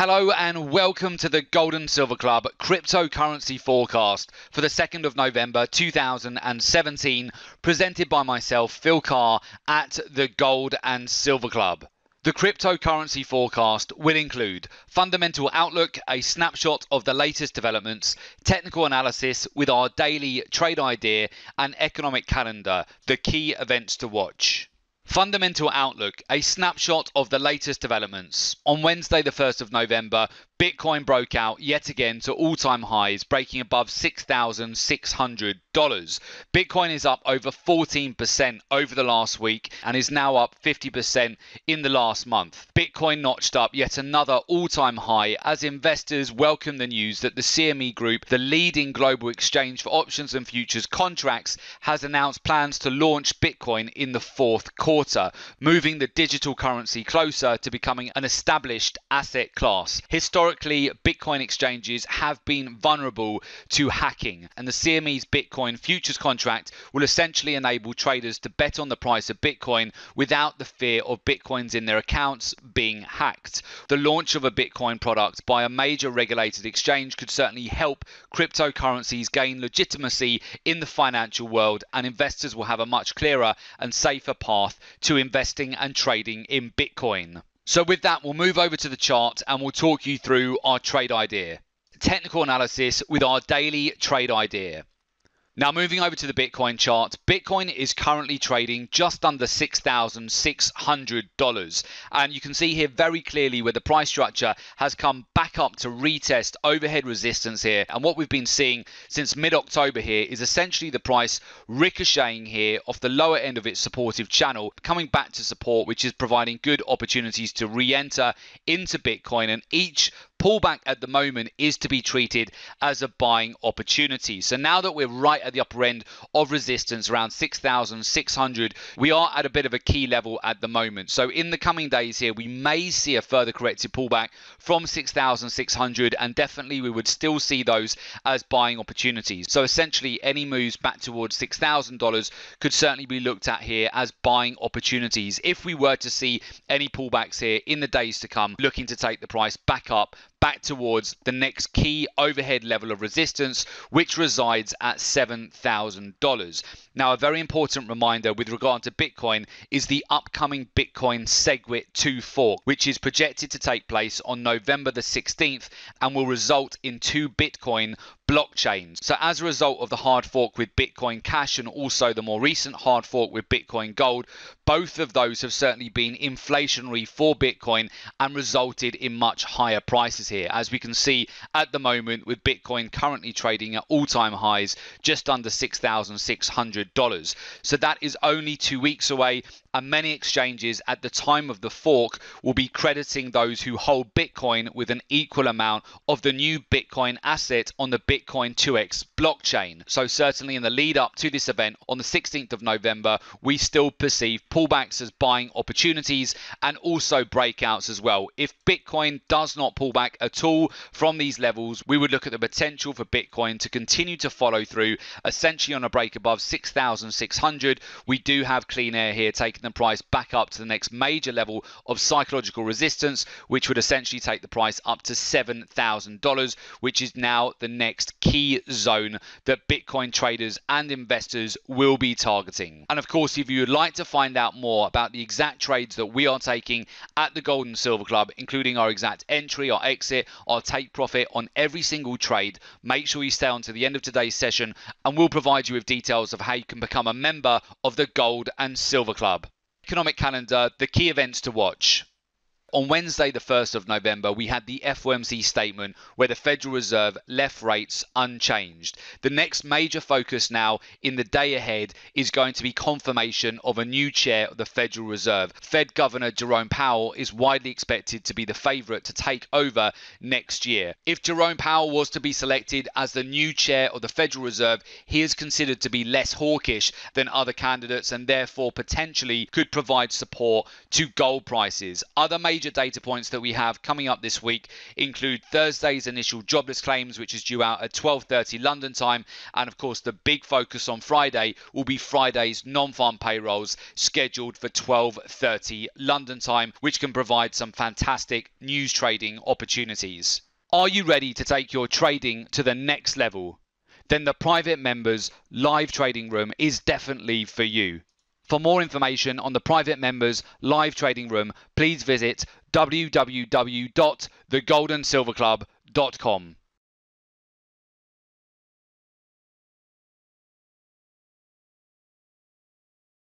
Hello and welcome to the Gold and Silver Club cryptocurrency forecast for the 2nd of November 2017, presented by myself, Phil Carr, at the Gold and Silver Club. The cryptocurrency forecast will include fundamental outlook, a snapshot of the latest developments, technical analysis with our daily trade idea, and economic calendar, the key events to watch. Fundamental outlook, a snapshot of the latest developments. On Wednesday, the 1st of November, Bitcoin broke out yet again to all-time highs, breaking above $6,600. Bitcoin is up over 14% over the last week and is now up 50% in the last month. Bitcoin notched up yet another all-time high as investors welcome the news that the CME Group, the leading global exchange for options and futures contracts, has announced plans to launch Bitcoin in the fourth quarter, moving the digital currency closer to becoming an established asset class. Historically, Bitcoin exchanges have been vulnerable to hacking, and the CME's Bitcoin futures contract will essentially enable traders to bet on the price of Bitcoin without the fear of Bitcoins in their accounts being hacked. The launch of a Bitcoin product by a major regulated exchange could certainly help cryptocurrencies gain legitimacy in the financial world, and investors will have a much clearer and safer path to investing and trading in Bitcoin. So with that, we'll move over to the chart and we'll talk you through our trade idea. Technical analysis with our daily trade idea. Now moving over to the Bitcoin chart, Bitcoin is currently trading just under $6,600, and you can see here very clearly where the price structure has come back up to retest overhead resistance here, and what we've been seeing since mid-October here is essentially the price ricocheting here off the lower end of its supportive channel, coming back to support, which is providing good opportunities to re-enter into Bitcoin, and each pullback at the moment is to be treated as a buying opportunity. So now that we're right at the upper end of resistance around 6,600, we are at a bit of a key level at the moment. So in the coming days here, we may see a further corrective pullback from 6,600, and definitely we would still see those as buying opportunities. So essentially any moves back towards $6,000 could certainly be looked at here as buying opportunities if we were to see any pullbacks here in the days to come, looking to take the price back up, back towards the next key overhead level of resistance, which resides at $7,000. Now, a very important reminder with regard to Bitcoin is the upcoming Bitcoin SegWit 2 fork, which is projected to take place on November the 16th and will result in 2 Bitcoin blockchains. So as a result of the hard fork with Bitcoin Cash and also the more recent hard fork with Bitcoin Gold, both of those have certainly been inflationary for Bitcoin and resulted in much higher prices here, as we can see at the moment with Bitcoin currently trading at all-time highs just under $6,600. So that is only 2 weeks away, and many exchanges at the time of the fork will be crediting those who hold Bitcoin with an equal amount of the new Bitcoin asset on the Bitcoin 2x blockchain. So certainly in the lead up to this event on the 16th of November, we still perceive pullbacks as buying opportunities and also breakouts as well. If Bitcoin does not pull back at all from these levels, we would look at the potential for Bitcoin to continue to follow through, essentially on a break above 6,600. We do have clean air here taking the price back up to the next major level of psychological resistance, which would essentially take the price up to $7,000, which is now the next key zone that Bitcoin traders and investors will be targeting. And of course, if you would like to find out more about the exact trades that we are taking at the Gold and Silver Club, including our exact entry, our exit, our take profit on every single trade, make sure you stay on to the end of today's session and we'll provide you with details of how you can become a member of the Gold and Silver Club. Economic calendar, the key events to watch. On Wednesday, the 1st of November, we had the FOMC statement where the Federal Reserve left rates unchanged. The next major focus now in the day ahead is going to be confirmation of a new chair of the Federal Reserve. Fed Governor Jerome Powell is widely expected to be the favorite to take over next year. If Jerome Powell was to be selected as the new chair of the Federal Reserve, he is considered to be less hawkish than other candidates and therefore potentially could provide support to gold prices. Other major major data points that we have coming up this week include Thursday's initial jobless claims, which is due out at 12:30 London time. And of course, the big focus on Friday will be Friday's non-farm payrolls scheduled for 12:30 London time, which can provide some fantastic news trading opportunities. Are you ready to take your trading to the next level? Then the private members live trading room is definitely for you. For more information on the private members live trading room, please visit www.thegoldensilverclub.com.